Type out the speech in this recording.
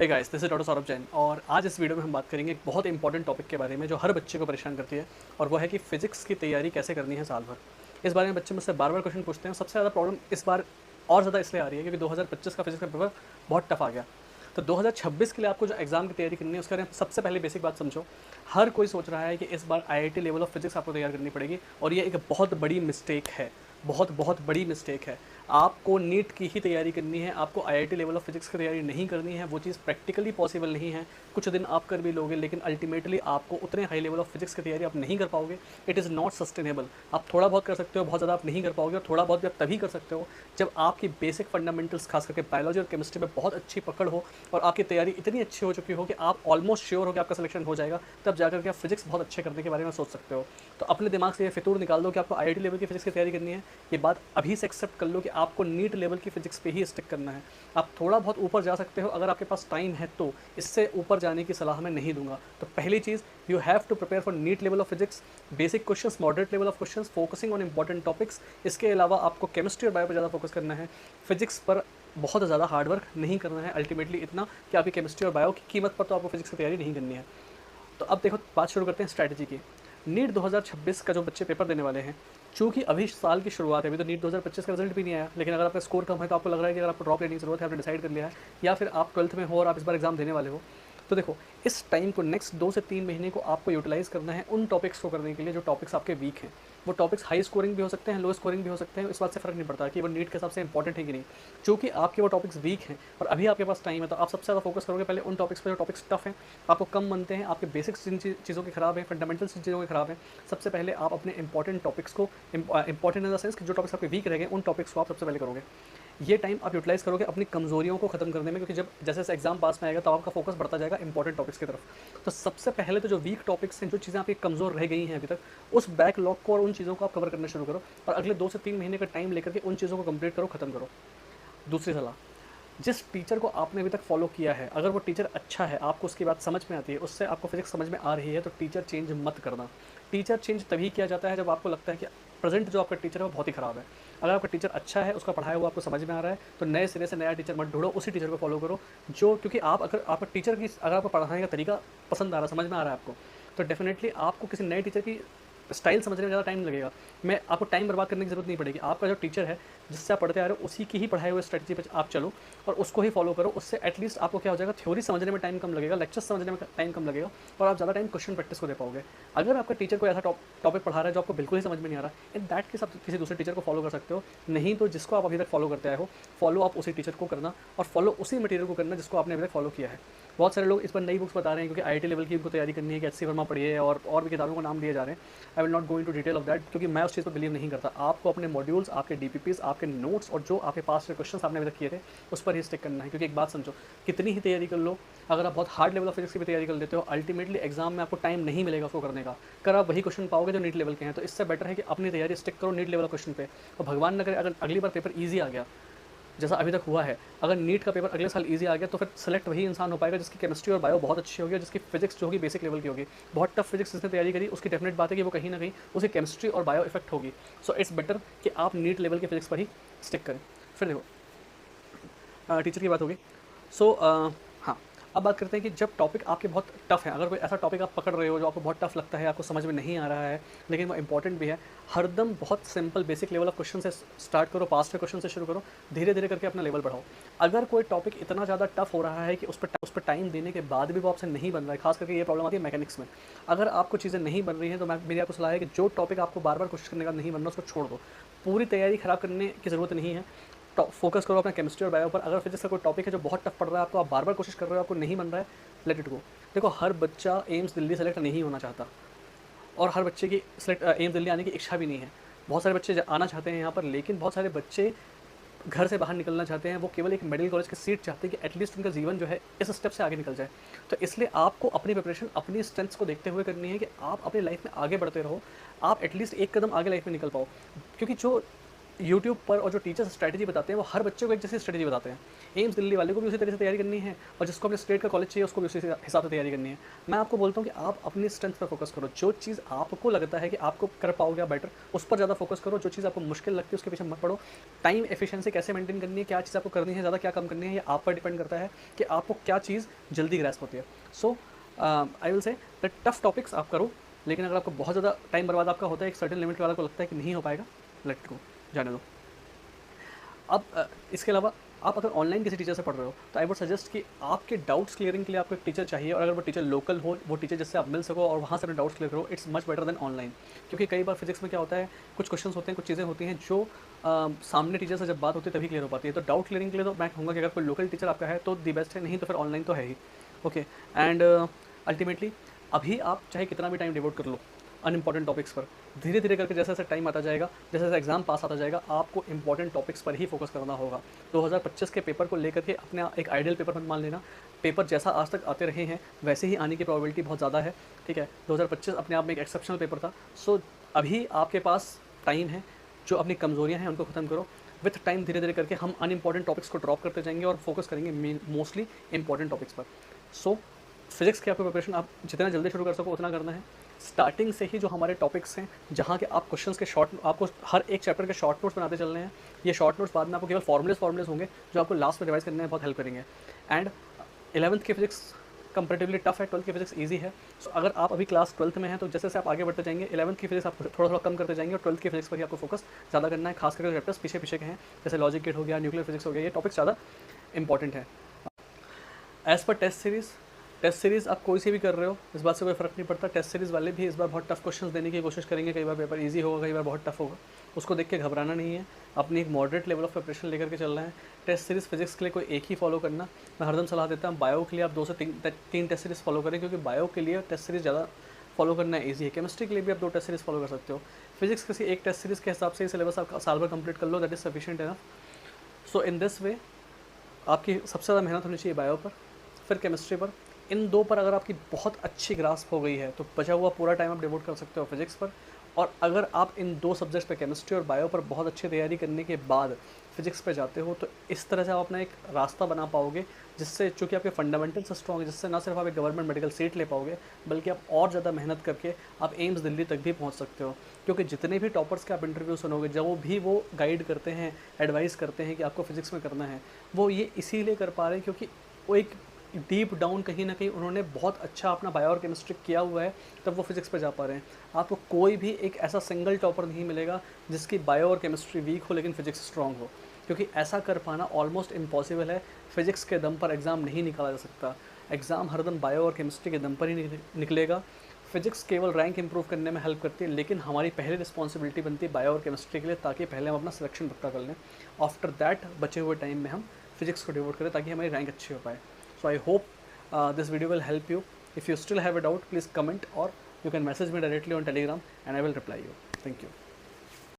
Hey guys, this is doctor Saurabh Jain और आज इस वीडियो में हम बात करेंगे एक बहुत इंपॉर्टेंट टॉपिक के बारे में जो हर बच्चे को परेशान करती है और वो है कि फिजिक्स की तैयारी कैसे करनी है साल भर। इस बारे में बच्चे मुझसे बार बार क्वेश्चन पूछते हैं। सबसे ज़्यादा प्रॉब्लम इस बार और ज़्यादा इसलिए आ रही है क्योंकि 2025 का फिजिक्स का पेपर बहुत टफ आ गया। तो 2026 के लिए आपको जो एग्जाम की तैयारी करनी है उसके बारे में सबसे पहले बेसिक बात समझो। हर कोई सोच रहा है कि इस बार आईआईटी लेवल ऑफ फिजिक्स आपको तैयार करनी पड़ेगी और ये एक बहुत बड़ी मिस्टेक है। बहुत बड़ी मिस्टेक है। आपको नीट की ही तैयारी करनी है, आपको आईआईटी लेवल ऑफ फिजिक्स की तैयारी नहीं करनी है। वो चीज़ प्रैक्टिकली पॉसिबल नहीं है। कुछ दिन आप कर भी लोगे लेकिन अल्टीमेटली आपको उतने हाई लेवल ऑफ फिजिक्स की तैयारी आप नहीं कर पाओगे। It is not sustainable. आप थोड़ा बहुत कर सकते हो, बहुत ज़्यादा आप नहीं कर पाओगे और थोड़ा बहुत भी आप तभी कर सकते हो जब आपकी बेसिक फंडामेंटल्स खास करके बायोलॉजी और केमिस्ट्री में बहुत अच्छी पकड़ हो और आपकी तैयारी इतनी अच्छी हो चुकी हो कि आप ऑलमोस्ट श्योर हो कि आपका सिलेक्शन हो जाएगा। तब जाकर के आप फिजिक्स बहुत अच्छे करने के बारे में सोच सकते हो। तो अपने दिमाग से ये फितूर निकाल दो कि आपको आईआईटी लेवल की फिजिक्स की तैयारी करनी है। ये बात अभी से एक्सेप्ट कर लो कि आपको नीट लेवल की फिजिक्स पे ही स्टिक करना है। आप थोड़ा बहुत ऊपर जा सकते हो अगर आपके पास टाइम है तो, इससे ऊपर जाने की सलाह मैं नहीं दूंगा। तो पहली चीज़, you have to prepare for NEET level of physics, basic questions, moderate level of questions, focusing on important topics. इसके अलावा आपको केमिस्ट्री और बायो पर ज़्यादा फोकस करना है। फिजिक्स पर बहुत ज़्यादा हार्डवर्क नहीं करना है। अल्टीमेटली इतना कि आपकी केमिस्ट्री और बायो की कीमत पर तो आपको फिजिक्स की तैयारी नहीं करनी है। तो अब देखो, बात शुरू करते हैं स्ट्रैटेजी की। नीट 2026 का जो बच्चे पेपर देने वाले हैं, चूंकि अभी साल की शुरुआत है, अभी तो नीट 2025 का रिजल्ट भी नहीं आया, लेकिन अगर आपका स्कोर कम है तो आपको लग रहा है कि अगर आपको ड्रॉप लेने की जरूरत है, आपने डिसाइड कर लिया है, या फिर आप 12th में हो और आप इस बार एग्जाम देने वाले हो, तो देखो, इस टाइम को नेक्स्ट 2 से 3 महीने को आपको यूटिलाइज करना है उन टॉपिक्स को करने के लिए जो टॉपिक्स आपके वीक हैं। वो टॉपिक्स हाई स्कोरिंग भी हो सकते हैं, लो स्कोरिंग भी हो सकते हैं। इस बात से फर्क नहीं पड़ता कि वो नीट के हिसाब से इंपॉर्टेंट है कि नहीं। चूंकि आपके वो टॉपिक्स वीक हैं और अभी आपके पास टाइम है, तो आप सबसे ज़्यादा फोकस करोगे पहले उन टॉपिक्स पर जो टॉपिक्स टफ हैं, आपको कम बनते हैं, आपके बेसिक्स जिन चीज़ों के खराब हैं, फंडामेंटल्स जिन चीज़ों के खराब हैं। सबसे पहले आप अपने इंपॉर्टेंट टॉपिक्स को, इंपॉर्टेंट इन द सेंस कि जो टॉपिक्स आपके वीक रह गए, उन टॉपिक्स को आप सबसे पहले करोगे। ये टाइम आप यूटिलाइज करोगे अपनी कमजोरियों को खत्म करने में, क्योंकि जब जैसे जैसे एग्जाम पास में आएगा तो आपका फोकस बढ़ता जाएगा इंपॉर्टेंट टॉपिक्स की तरफ। तो सबसे पहले तो जो वीक टॉपिक्स हैं, जो चीज़ें आपकी कमजोर रह गई हैं अभी तक, उस बैकलॉग को और उन चीज़ों को आप कवर करना शुरू करो और अगले 2 से 3 महीने का टाइम लेकर के उन चीज़ों को कंप्लीट करो, खत्म करो। दूसरी सलाह, जिस टीचर को आपने अभी तक फॉलो किया है, अगर वो टीचर अच्छा है, आपको उसकी बात समझ में आती है, उससे आपको फिजिक्स समझ में आ रही है, तो टीचर चेंज मत करना। टीचर चेंज तभी किया जाता है जब आपको लगता है कि प्रेजेंट जो आपका टीचर है वो बहुत ही ख़राब है। अगर आपका टीचर अच्छा है, उसका पढ़ाया हुआ आपको समझ में आ रहा है, तो नए सिरे से नया टीचर मत ढूंढो, उसी टीचर को फॉलो करो जो, क्योंकि आप अगर आपका टीचर की, अगर आपको पढ़ाने का तरीका पसंद आ रहा है, समझ में आ रहा है आपको, तो डेफिनेटली आपको किसी नए टीचर की स्टाइल समझने में ज़्यादा टाइम लगेगा। मैं आपको टाइम बर्बाद करने की ज़रूरत नहीं पड़ेगी। आपका जो टीचर है, जिससे आप पढ़ते आ रहे हो, उसी की ही पढ़ाए हुए स्ट्रेटजी पर आप चलो और उसको ही फॉलो करो। उससे एटलीस्ट आपको क्या हो जाएगा, थ्योरी समझने में टाइम कम लगेगा, लेक्चर समझने में टाइम कम लगेगा और आप ज़्यादा टाइम क्वेश्चन प्रैक्टिस को दे पाओगे। अगर आपका टीचर कोई ऐसा टॉपिक पढ़ा रहा है जो आपको बिल्कुल ही समझ में नहीं आ रहा, इन दैट केस आप किसी दूसरे टीचर को फॉलो कर सकते हो। नहीं तो जिसको आप अभी तक फॉलो करते आए हो, फॉलो आप उसी टीचर को करना और फॉलो उसी मटेरियल को करना जिसको आपने अभी तक फॉलो किया है। बहुत सारे लोग इस पर नई बुक्स बता रहे हैं क्योंकि आईआईटी लेवल की उनको तैयारी करनी है कि एचसी वर्मा पढ़िए और भी किताबों का नाम लिए जा रहे हैं। I will not go into detail of that, क्योंकि मैं उस चीज़ पर बिलीव नहीं करता। आपको अपने मॉड्यूल्स, आपके डीपीपीज, आपके नोट्स और जो आपके पास के क्वेश्चन आपने अभी तक किए थे, उस पर ही स्टिक करना है। क्योंकि एक बात समझो, कितनी ही तैयारी कर लो, अगर आप बहुत हार्ड लेवल ऑफ फिजिक्स की भी तैयारी कर लेते हो, अल्टीमेटली एग्जाम में आपको टाइम नहीं मिलेगा उसको करने का। कर आप वही क्वेश्चन पाओगे जो नीट लेवल के हैं। तो इससे बेटर है कि अपनी तैयारी स्टिक करो नीट लेवल क्वेश्चन पे। और भगवान न करे अगर अगली बार पेपर ईजी आ गया, जैसा अभी तक हुआ है, अगर नीट का पेपर अगले साल इजी आ गया, तो फिर सेलेक्ट वही इंसान हो पाएगा जिसकी केमिस्ट्री और बायो बहुत अच्छी होगी और जिसकी फिजिक्स जो होगी बेसिक लेवल की होगी। बहुत टफ फिजिक्स जिसने तैयारी करी, उसकी डेफिनेट बात है कि वो कहीं ना कहीं उसकी केमिस्ट्री और बायो इफेक्ट होगी। सो इट्स बेटर कि आप नीट लेवल के फिजिक्स पर ही स्टिक करें। फिर देखो, टीचर की बात होगी। सो हाँ, अब बात करते हैं कि जब टॉपिक आपके बहुत टफ है, अगर कोई ऐसा टॉपिक आप पकड़ रहे हो जो आपको बहुत टफ लगता है, आपको समझ में नहीं आ रहा है, लेकिन वो इंपॉर्टेंट भी है, हरदम बहुत simple basic level of question से स्टार्ट करो, पास्ट के क्वेश्चन से शुरू करो, धीरे धीरे करके अपना लेवल बढ़ाओ। अगर कोई टॉपिक इतना ज़्यादा टफ हो रहा है कि उस पर टाइम देने के बाद भी वो आपसे नहीं बन रहा है, खास करके ये प्रॉब्लम आती है मैकेनिक्स में। अगर आपको चीज़ें नहीं बन रही हैं तो मेरी आपको सलाह है कि जो टॉपिक आपको बार बार कोशिश करने का नहीं बन रहा, उसको छोड़ दो। पूरी तैयारी खराब करने की ज़रूरत नहीं है। फोकस करो अपना केमिस्ट्री और बायो पर। अगर फिजिक्स का कोई टॉपिक है जो बहुत टफ पड़ रहा है आपको, आप बार बार कोशिश कर रहे हो, आपको नहीं बन रहा है, लेट इट गो। देखो, हर बच्चा एम्स दिल्ली सेलेक्ट नहीं होना चाहता और हर बच्चे की एम्स दिल्ली आने की इच्छा भी नहीं है। बहुत सारे बच्चे आना चाहते हैं यहाँ पर, लेकिन बहुत सारे बच्चे घर से बाहर निकलना चाहते हैं। वो केवल एक मेडिकल कॉलेज की सीट चाहते हैं कि एटलीस्ट उनका जीवन जो है इस स्टेप से आगे निकल जाए। तो इसलिए आपको अपनी प्रिपरेशन अपनी स्ट्रेंथ्स को देखते हुए करनी है कि आप अपनी लाइफ में आगे बढ़ते रहो, आप एटलीस्ट एक कदम आगे लाइफ में निकल पाओ। क्योंकि जो यूट्यूब पर और जो टीचर्स स्ट्रैटेजी बताते हैं वो हर बच्चे को एक जैसी स्ट्रैटेजी बताते हैं। एम्स दिल्ली वाले को भी उसी तरह से तैयारी करनी है और जिसको अपने स्टेट का कॉलेज चाहिए उसको भी उसी हिसाब से तैयारी करनी है। मैं आपको बोलता हूँ कि आप अपनी स्ट्रेंथ पर फोकस करो, जो चीज़ आपको लगता है कि आपको कर पाओगे बेटर उस पर ज़्यादा फोकस करो, जो चीज़ आपको मुश्किल लगती है उसके पीछे मत पड़ो। टाइम एफिशिएंसी कैसे मेंटेन करनी है, क्या चीज़ आपको करनी है ज़्यादा, क्या कम करनी है, ये आप पर डिपेंड करता है कि आपको क्या चीज़ जल्दी ग्रैस्प होती है। So I will say that tough topics आप करो, लेकिन अगर आपको बहुत ज़्यादा टाइम बर्बाद आपका होता है एक सर्टेन लिमिट के बाद आपको लगता है कि नहीं हो पाएगा, लेट गो, जाने दो। अब इसके अलावा आप अगर ऑनलाइन किसी टीचर से पढ़ रहे हो तो आई वुड सजेस्ट कि आपके डाउट्स क्लियरिंग के लिए आपको एक टीचर चाहिए, और अगर वो टीचर लोकल हो, वो टीचर जिससे आप मिल सको और वहाँ से अपने डाउट्स क्लियर करो, it's much better than online. क्योंकि कई बार फिजिक्स में क्या होता है, कुछ क्वेश्चंस होते हैं, कुछ चीज़ें होती हैं जो सामने टीचर से जब बात होती है तभी क्लियर हो पाती है। तो डाउट क्लियरिंग के लिए तो मैं कहूँगा कि अगर कोई लोकल टीचर आपका है तो दी बेस्ट है, नहीं तो फिर ऑनलाइन तो है ही। ओके, एंड अल्टीमेटली अभी आप चाहे कितना भी टाइम डिवोट कर लो अनइम्पॉर्टेंट टॉपिक्स पर, धीरे धीरे करके जैसे जैसे टाइम आता जाएगा, जैसे जैसे एग्जाम पास आता जाएगा, आपको इंपॉर्टेंट टॉपिक्स पर ही फोकस करना होगा। 2025 के पेपर को लेकर के अपने एक आइडियल पेपर मत मान लेना। पेपर जैसा आज तक आते रहे हैं वैसे ही आने की प्रोबेबिलिटी बहुत ज़्यादा है, ठीक है। 2025 अपने आप में एक एक्सेप्शनल पेपर था। सो अभी आपके पास टाइम है, जो अपनी कमजोरियाँ हैं उनको ख़त्म करो। विथ टाइम धीरे धीरे करके हम अनइम्पॉर्टेंट टॉपिक्स को ड्रॉप करते जाएंगे और फोकस करेंगे मोस्टली इंपॉर्टेंट टॉपिक्स पर। सो फिजिक्स की आपकी प्रिपरेशन आप जितना जल्दी शुरू कर सको उतना करना है। स्टार्टिंग से ही जो हमारे टॉपिक्स हैं, जहाँ के आप क्वेश्चंस के शॉर्ट, आपको हर एक चैप्टर के शॉर्ट नोट्स बनाते चलने हैं। ये शॉर्ट नोट्स बाद में आपको केवल फॉर्मुलेस होंगे जो आपको लास्ट में रिवाइज करने में बहुत हेल्प करेंगे। एंड 11th की फिजिक्स कंपेरेटिवली टफ है, 12th की फिजिक्स ईजी है। सो अगर आप अभी क्लास 12th में हैं तो जैसे जैसे आप आगे बढ़ते जाएंगे 11th की फिजिक्स आप थोड़ा थोड़ा कम करते जाएंगे और 12th की फिजिक्स पर ही आपको फोकस ज़्यादा करना है। खास करके चैप्टर्स पीछे पीछे के हैं जैसे लॉजिक गेट हो गया, न्यूक्लियर फिजिक्स हो गया, ये टॉपिक्स ज़्यादा इंपॉर्टेंट है। एज़ पर टेस्ट सीरीज़ आप कोई सी भी कर रहे हो इस बात से कोई फ़र्क नहीं पड़ता। टेस्ट सीरीज़ वाले भी इस बार बहुत टफ क्वेश्चंस देने की कोशिश करेंगे, कई बार पेपर इजी होगा, कई बार बहुत टफ होगा, उसको देख के घबराना नहीं है। अपनी एक मॉडरेट लेवल ऑफ प्रिपरेशन लेकर के चलना है। टेस्ट सीरीज़ फिजिक्स के लिए कोई एक ही फॉलो करना, मैं हरदम सलाह देता हूँ बायो के लिए आप 2 से 3 टेस्ट सीरीज़ फॉलो करें, क्योंकि बायो के लिए टेस्ट सीरीज़ ज़्यादा फॉलो करना ईजी है। केमिस्ट्री के लिए भी आप 2 टेस्ट सीरीज़ फॉलो कर सकते हो। फिजिक्स किसी एक टेस्ट सीरीज़ के हिसाब से सिलेबस आप साल भर कंप्लीट कर लो, that is sufficient enough. So in this way आपकी सबसे ज़्यादा मेहनत होनी चाहिए बायो पर, फिर केमिस्ट्री पर। इन 2 पर अगर आपकी बहुत अच्छी ग्रास्प हो गई है तो बचा हुआ पूरा टाइम आप डिवोट कर सकते हो फिजिक्स पर। और अगर आप इन 2 सब्जेक्ट्स पे केमिस्ट्री और बायो पर बहुत अच्छी तैयारी करने के बाद फिजिक्स पे जाते हो तो इस तरह से आप अपना एक रास्ता बना पाओगे, जिससे चूँकि आपके फंडामेंटल्स स्ट्रॉन्ग है, जिससे ना सिर्फ आप एक गवर्नमेंट मेडिकल सीट ले पाओगे बल्कि आप और ज़्यादा मेहनत करके आप एम्स दिल्ली तक भी पहुँच सकते हो। क्योंकि जितने भी टॉपर्स के आप इंटरव्यू सुनोगे, जो भी वो गाइड करते हैं, एडवाइस करते हैं कि आपको फिजिक्स में करना है, वो ये इसीलिए कर पा रहे हैं क्योंकि वो एक डीप डाउन कहीं ना कहीं उन्होंने बहुत अच्छा अपना बायो और केमिस्ट्री किया हुआ है, तब वो फिजिक्स पे जा पा रहे हैं। आपको कोई भी एक ऐसा सिंगल टॉपर नहीं मिलेगा जिसकी बायो और केमिस्ट्री वीक हो लेकिन फिजिक्स स्ट्रॉन्ग हो, क्योंकि ऐसा कर पाना ऑलमोस्ट इम्पॉसिबल है। फिजिक्स के दम पर एग्ज़ाम नहीं निकाला जा सकता, एग्ज़ाम हरदम बायो और केमिस्ट्री के दम पर ही निकलेगा। फिजिक्स केवल रैंक इंप्रूव करने में हेल्प करती है, लेकिन हमारी पहली रिस्पॉन्सिबिलिटी बनती है बायो और केमिस्ट्री के लिए, ताकि पहले हम अपना सिलेक्शन पक्का कर लें। आफ्टर दैट बचे हुए टाइम में हम फिजिक्स को डिवोट करें ताकि हमारी रैंक अच्छी हो पाए। So I hope this video will help you. If you still have a doubt, please comment or you can message me directly on Telegram and I will reply you. Thank you.